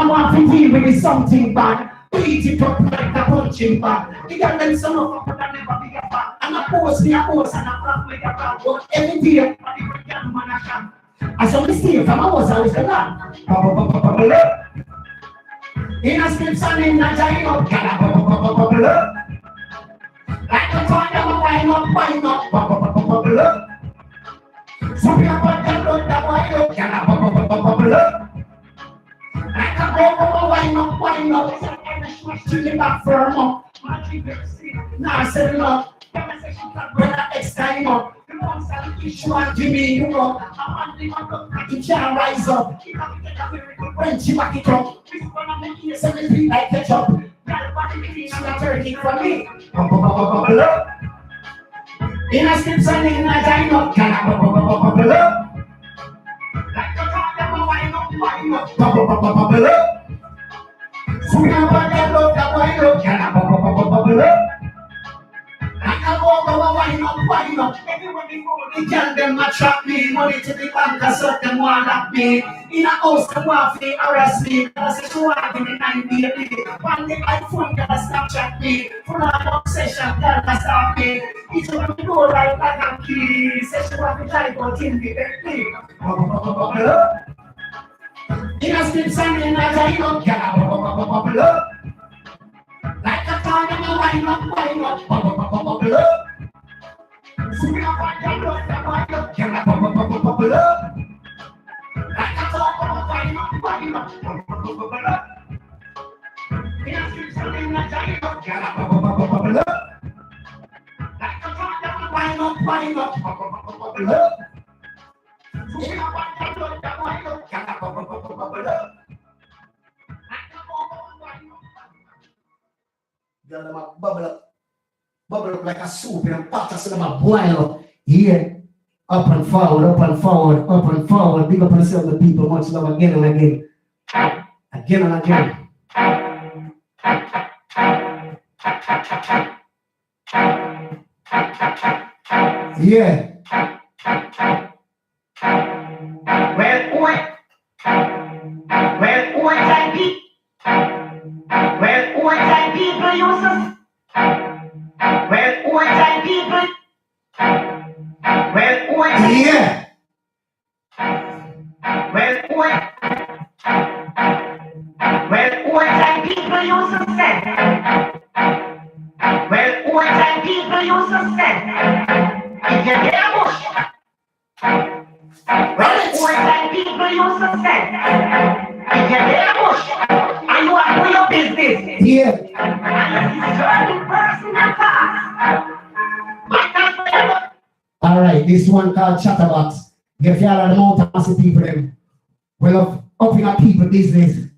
want to deal with something bad. Beat it up like a punching bag. The girl them son of a could never be a bad. And I post and I rock like a bad. But every day, I saw me stay from I was always the land. In a script and in a giant like a toy, the one wine up, So we are going to look that way, look, can I bubble up? I can go wind up, chilling back firm up. Now I said, look, when I next time up, the ones that issue and give me, you know, I'm on the you can't rise up. When she back it up, she's gonna make you 70 like ketchup. She's not turning for me. Bubble up. In a scripts and in a time up, can I bubble up? Like the car that will wind up, bubble up. So now I love that wind up, can I bubble up? Like a go wind up. Everyone before the girl them attract me. Money to the bank, I saw them want at me. In a house, them want to harass me. I say she want to be 9 baby. One day iPhone, girl Snapchat me. Full of obsession, girl stop me. Each one me go right like a key. Say she want to drive out in the Bentley. In a scripts and in a time up, girl up. Like a car that will wind up, bubble up. So we are going to look that wind up, can I bubble up? Like a car that will wind up, bubble up. In a scripts and in a time up, can I bubble up? Like a car that will wind up, bubble up. So we are going to look that wind up, can I bubble up? Girl, them a bubble up like a soup in a pot, so them a boil up. Yeah, up and forward. Big up yourself, the people, much love again and again. Again and again. Yeah. Alright, this one called Chatterbox. Get y'all the amount of massive people them. Well, up in our people business.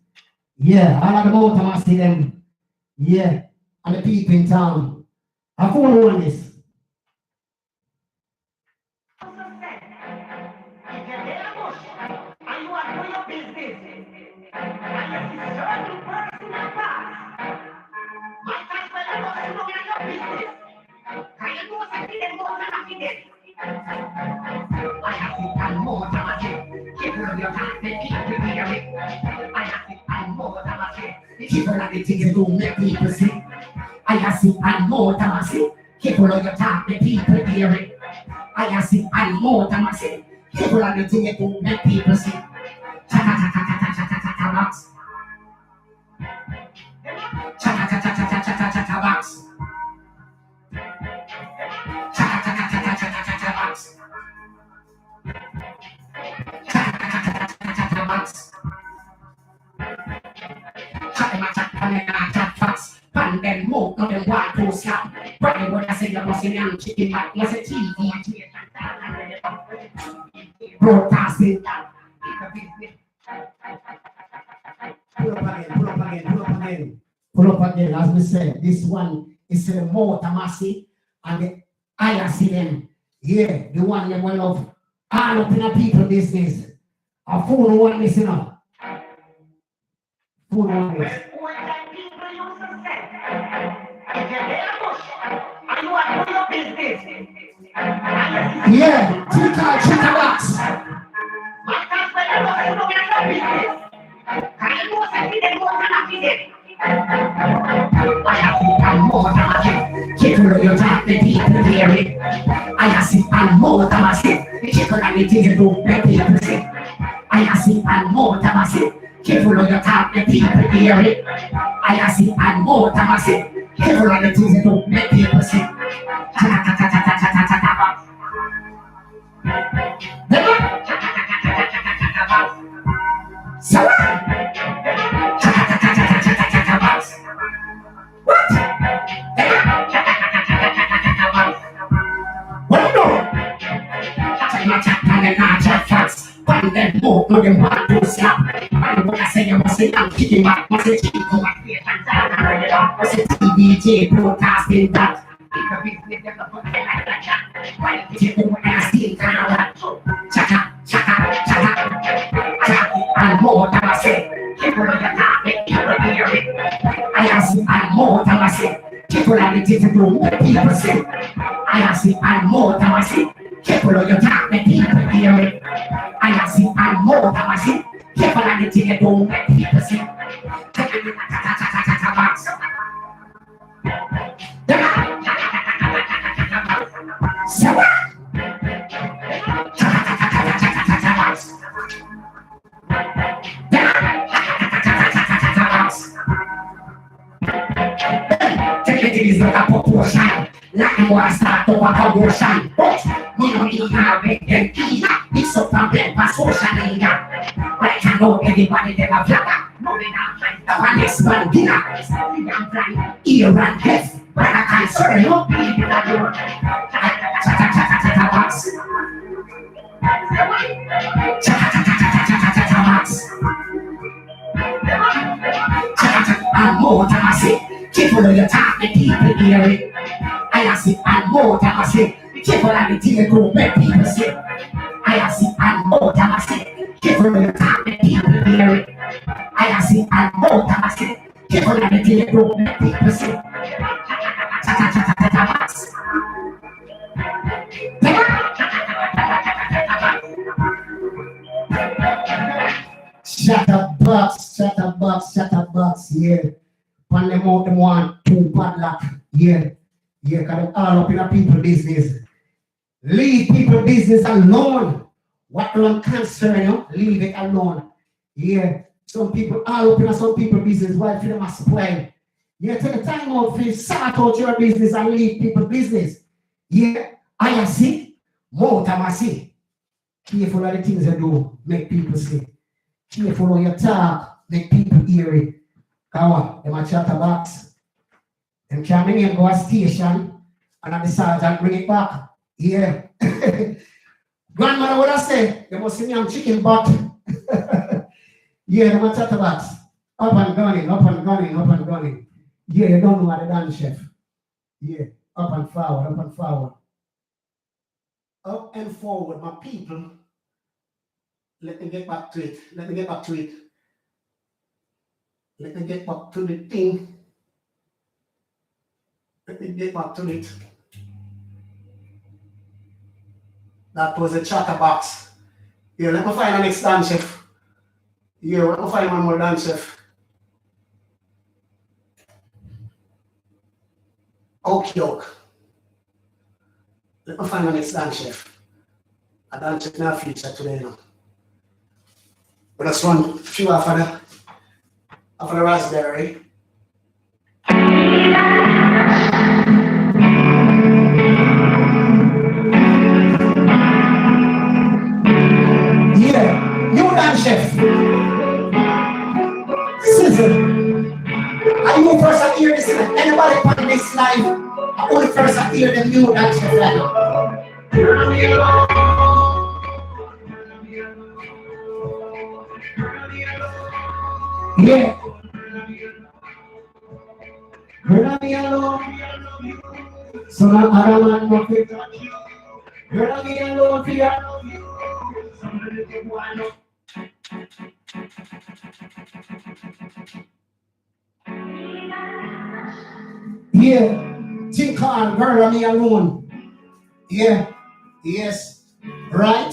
Yeah, all of the amount of massive them. Yeah, and the people in town. I phone on this. People like the things do make people see. I see and more than I see. People on your top, the people hear it. I see and more than I see. People like the things do make people see. Box. Box. And then move on the wild to stop. But what I say, you're missing young chicken, like was a TV. Broadcasting. Pull up again, as we said. This one is the more Tamasi and the IACM. Yeah, the one that will love all up in the people business. A fool one missing up. Fool one missing. Yeah, Chatterbox. I more than people you talk the people hear it. I see and more than I see. People like the things you do make people see. I see and more than I see. People you talk the people hear it. I see and more than I see. People like the things you do make people see.
DJ broadcasting that. Chaka, chaka, chaka, and more than I say. People on the topic, people hear it. I am see and more than I say. People on the different room, people say. I am see and more than I say. People on your topic, people hear it. I am see and more than I say. People on the different room, people say. Is not a proportion. Like more start to a promotion. But we don't even have it then either. It's a problem for social media. Right I know everybody they have flatter. Moving out like the one next one dinner. I'm flying ear and head. But I can't sorry no people that do. I'm more than I say. People on your top, make people hear it. I see and more than I say. People on the TV go make people say. I see and more than I say. People on your top, make people hear it. I see and more than I say. People on the TV go make people say. Shut up, box, shut up, box, shut up, box, yeah. When them out them want two padlock, yeah, cause them all up in a people business. Leave people business alone. What don't concern you, leave it alone. Yeah, some people all up in some people business, why for them a spoil. Yeah, take the time out for sort out your business and leave people business. Yeah, I see, more time I see. Careful of the things you do, make people see. Careful of your talk, make people hear it. Come on, them a chatterbox. Them can bring him go a station and at the sergeant bring it back. Yeah. Grandmother would have said, they must see me on chicken butt. Yeah, them a chatterbox. Up and gunning, up and gunning, up and gunning. Yeah, you don't know what they done, chef. Yeah, up and forward, up and forward. Up and forward, my people. Let me get back to it. Let me get back to it. Let me get back to the thing. Let me get back to it. That was a chatterbox. Yeah, let me find the next dance chef. Yeah, let me find one more dance chef. Okay, okay. Let me find the next dance chef. A dance chef now feature today now. But let's run a few after the raspberry. Yeah, new dance chef. Sizzle. Are you first to hear this? Anybody on this live? I only first to hear the new dance chef right now. Yeah. Girl, me alone. So now I'm on my feet. Girl, me alone for you. Yeah. Think on girl, me alone. Yeah. Yes. Right.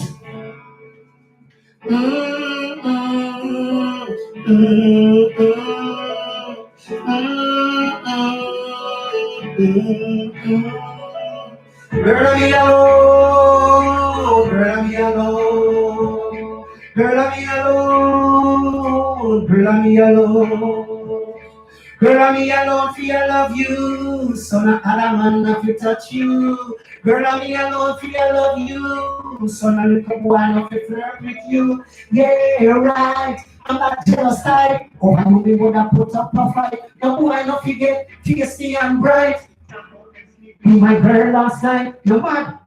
Girl, me alone, girl, me alone, girl, me alone, girl, me alone, Girl, I'm me alone for I love you. So not other man not to touch you. Girl, I'm me alone for I love you. So not little boy not to flirt with you. Yeah, right. I'm not jealous type. Oh, I know me woulda put up a fight. No boy not forget, tasty and bright. Be my girl last night. No man.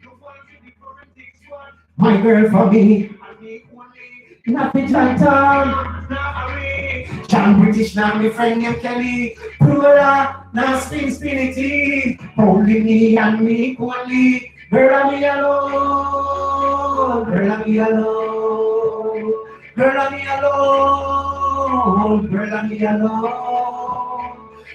My girl for me. Not the Chinatown. John British, now my friend named Kelly. Pura, now spinity. Only me and me only. Girl, I'm me alone. Girl, I'm me alone. Girl, I'm me alone. Girl, I'm me alone.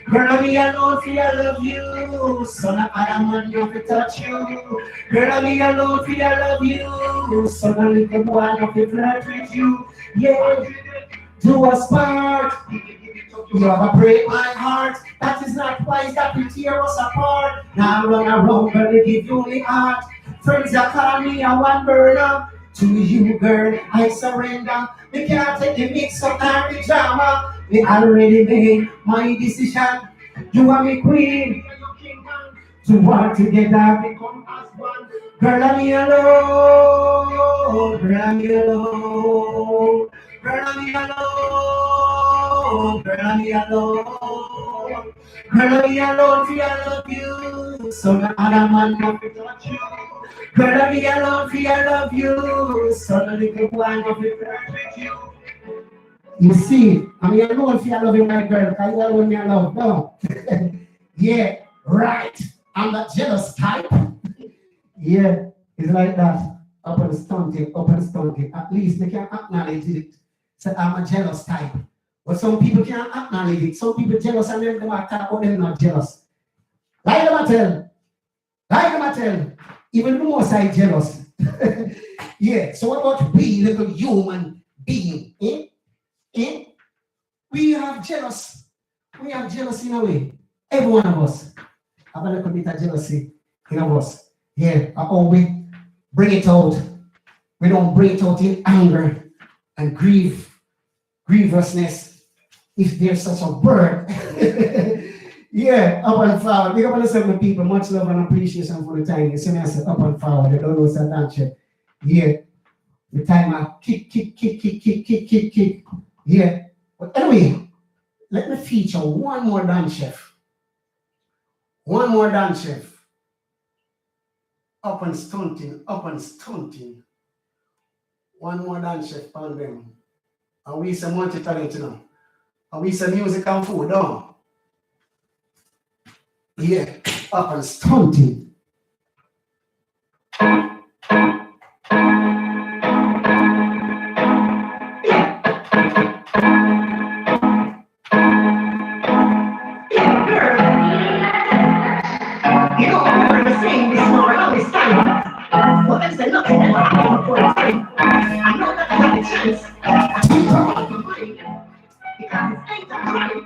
Girl, I'm me alone, see I love you. So not other man you to touch you. Girl, I'm me alone, see I love you. So not little boy not to flirt with you. Yeah, do us part. You have a break my heart. That is not wise that will tear us apart. Now run around, girl, they give you the heart. Friends that call me a one burner. To you, girl, I surrender. We can't take the mix up and the drama. We already made my decision. You are my queen. To work together, become as one. Girl, I'm me alone. Girl, I'm me alone. Girl, I'm me alone. Girl, I'm me alone. Girl, I'm me alone, see I love you. So no other man not to touch you. Girl, I'm me alone, see I love you. So no little boy not to flirt with you. You see, I'm me alone, see I love you, my girl. Cause you alone me alone, no. Yeah, right. I'm that jealous type. Yeah, it's like that. Up and stunting. At least they can acknowledge it. So I'm a jealous type. But some people can't acknowledge it. Some people jealous and then they might talk about them not jealous. Like them I tell. Even the most I jealous. Yeah, so what about we, little human being? We have jealous. We have jealousy in a way. Every one of us have a little bit of jealousy in us. Yeah, or we bring it out. We don't bring it out in anger and grievousness. If there's such a word. Yeah, up and forward. Big up on the 7 people. Much love and appreciation for the time. You see me, I said up and forward. They don't know what's that. Yeah. The time I kick. Yeah. But anyway, let me feature one more dance chef. Up and stunting. One more dance chef on them. And we some multi-talent, you know. And we some music and food, don't. Yeah, up and stunting.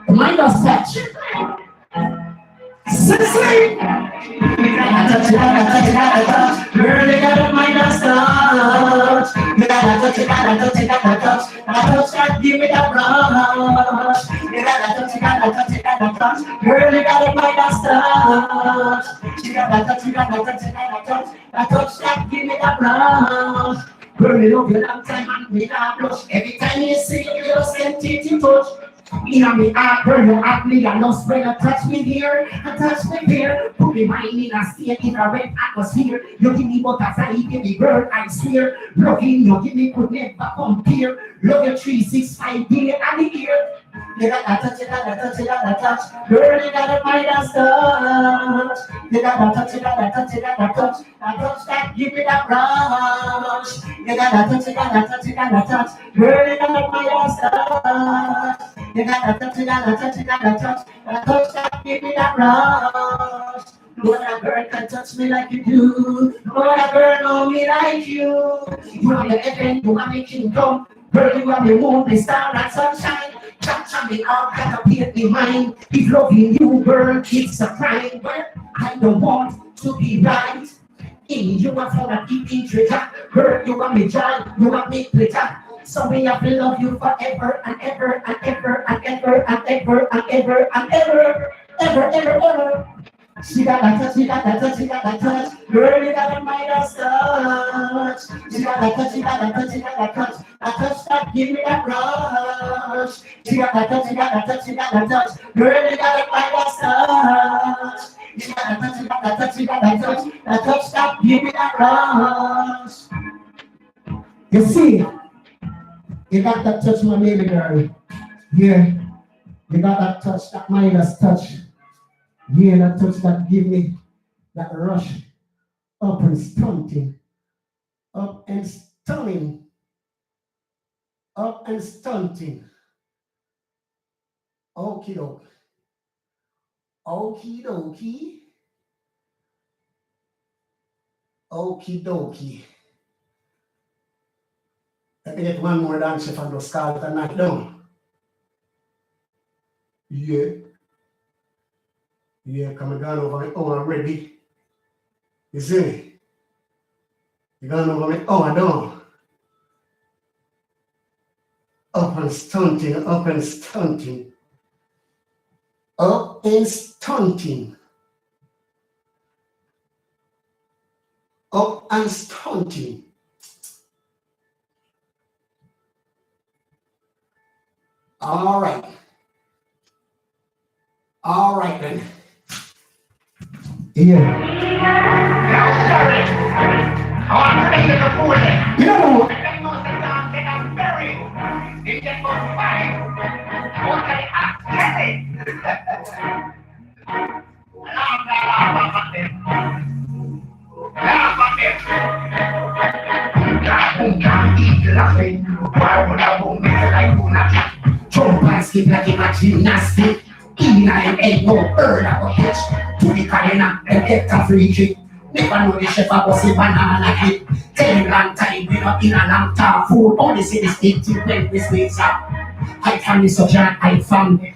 Mind us touch. Sissy! Girl, you gotta mind us touch. You gotta touch. Touch that, give me that rush. You gotta touch. Girl, you gotta mind us touch. You gotta touch. Touch that, give me that rush. Girl, you love you long time and me not blush. Every time you see you just get it to touch. In me heart, girl, you have me a lost when you touch me here and touch me there. Put me mind in a state in a red atmosphere. You give me butterfly, you give me girl, I swear. Loving you give me could never compare. Love you 365 day and the year. You gotta touch. Girl, you gotta mind us touch. You gotta touch. Touch that, give me that rush. You gotta touch. Girl, you gotta mind us touch. You gotta touch. Touch that, give me that rush. No other girl can touch me like you do. No other girl know me like you. You are the heaven, you are the kingdom. Girl, you are the moon, the star and sunshine. Touch me out, got to paint me mind. If loving you, girl, it's a crime. But I don't want to be right. In you are for a deep treasure. Girl, you are me joy, you are me pleasure. So we have to love you forever and ever and ever and ever and ever and ever and ever, ever. She got that touch, she got that touch, she got that touch. Girl, you got a Midas touch. She got that touch, she got that touch, she got that touch. That touch that give me that rush. She got that touch, she got that touch, she got that touch. Girl, you got a Midas touch. She got that touch, she got that touch, she got that touch. That touch that give me that rush. You see, you got that touch, my baby girl. Yeah, you got that touch, that Midas touch. Yeah, that touch that give me that rush, up and stunting, up and stunning, up and stunting. Okie dokie, okie dokie, okie dokie. Let me get one more dance if I go scarlet and knock down. Yeah, come and gone over me already. You see me? You gone over me down. Up and stunting, up and stunting. Up and stunting. Up and stunting. All right. All right then. Yeah.
Now, sorry. I want to take the food.
You know what?
They know the dog that I'm buried. They get more fine. Okay, I'm getting.
Jump and skip like in a gymnastic. I ain't no bird of a bitch. To the arena and get a free kick. Never know the chef was a banana hit. Tell him long time, we not in a long time. Food only see the stick to when this wakes up. I found this such an I found it.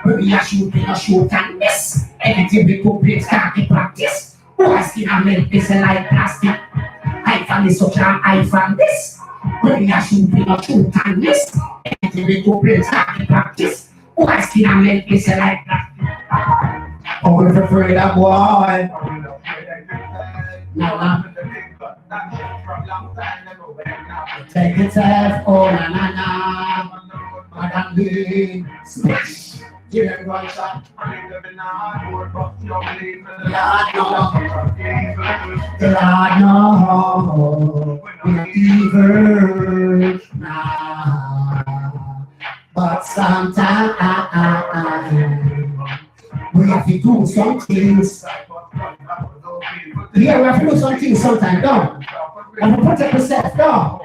When we are shooting a shoot and miss. Anything we go play can't practice. Who has skin and milk is like plastic. I found this such an I found this. When we are shooting a shoot and miss. Anything we go play can't practice. Who has skin and milk is like plastic. Oh, we're afraid of boy. Nah. Take it off, oh na na na. Madam B, smash. Give him one shot. Lord no, we're evil now. But sometimes we have to do some things. Yeah, we have to do some things sometimes, don't we? And to protect yourself, don't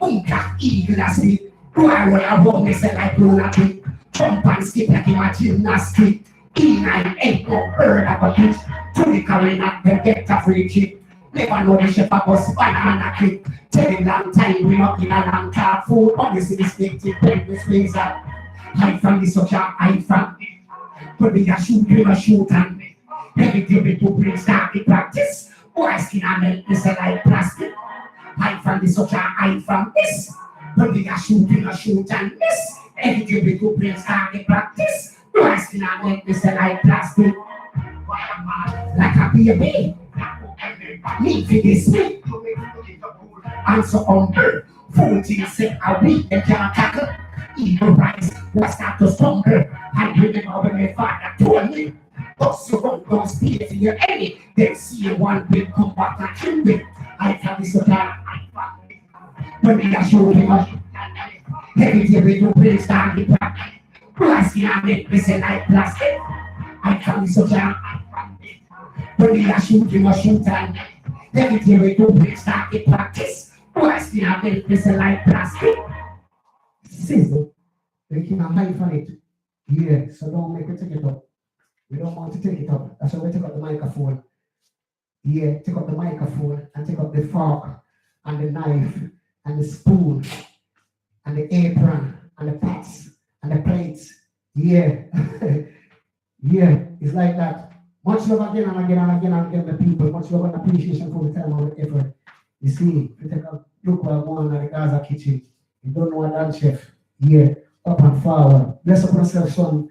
we? Got evil as me. Why would I walk myself like lunatic? Jump and skip like in a gymnastic. E9 ain't no bird of a bitch. To the arena, they get a free kick. Never know the chef was banana kick. Tell him long time, we not in a long talk. Food, obviously this big tip, when this brings up. Hide from the social, hide from it. But we are shooting a shoot and every day we do bring start the practice. Why skin and milk is like plastic. Hide from the social, hide from this. But we are shooting a shoot and miss. Every day we do bring start the practice. Why skin and milk is like plastic. Like a baby. Need for this week. And so humble. 14 set a week and can't tackle. Evil rise, was start to stumble. And remember when my father told me, bust you run, don't speak to your enemy. Then see you one big come back and kill me. I found this again. When we are shooting up, every day we do play start the practice. Plastic and make me say like plastic. I found this again. When we are shooting a shoot and every day we do play start the practice. Plastic and make me say like plastic. Sizzle, they can hide from it. Yeah, so don't make it take it up. We don't want to take it up. That's why we take up the microphone. Yeah, take up the microphone and take up the fork and the knife and the spoon and the apron and the pots and the plates. Yeah, yeah, it's like that. Much love again and again and again and again the people. Much love and appreciation for the time and the effort. You see, we take up look what I'm on at the Gaza kitchen. You don't know what that chef. Yeah, up and forward. Bless upon yourself, son.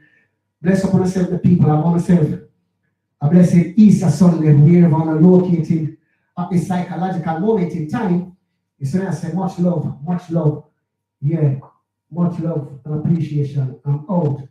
Bless upon yourself, the people. I want myself. A blessed Easter Sunday, wherever I'm located at this psychological moment in time. It's when I say much love, much love. Yeah, much love and appreciation. I'm out.